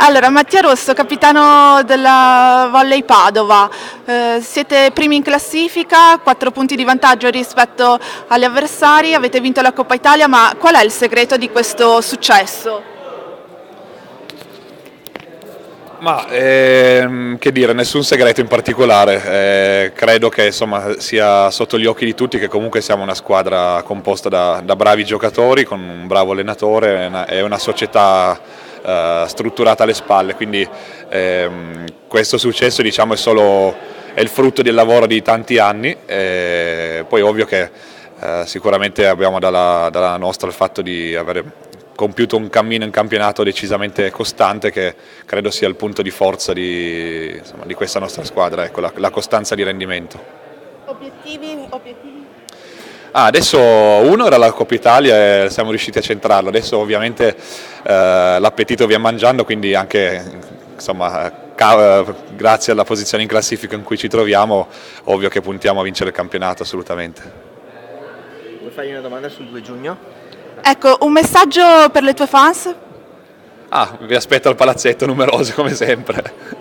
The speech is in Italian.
Allora, Mattia Rosso, capitano della Volley Padova, siete primi in classifica, 4 punti di vantaggio rispetto agli avversari, avete vinto la Coppa Italia, ma qual è il segreto di questo successo? Ma che dire, nessun segreto in particolare. Credo che insomma, sia sotto gli occhi di tutti che comunque siamo una squadra composta da bravi giocatori, con un bravo allenatore e una società strutturata alle spalle, quindi questo successo diciamo, è il frutto del lavoro di tanti anni, poi ovvio che sicuramente abbiamo dalla nostra il fatto di avere compiuto un cammino in campionato decisamente costante, che credo sia il punto di forza di questa nostra squadra, ecco, la costanza di rendimento. Obiettivi? Adesso uno era la Coppa Italia e siamo riusciti a centrarlo, adesso ovviamente l'appetito via mangiando, quindi anche insomma, grazie alla posizione in classifica in cui ci troviamo, ovvio che puntiamo a vincere il campionato assolutamente. Vuoi fargli una domanda sul 2 giugno? Ecco, un messaggio per le tue fans? Vi aspetto al palazzetto numerosi come sempre.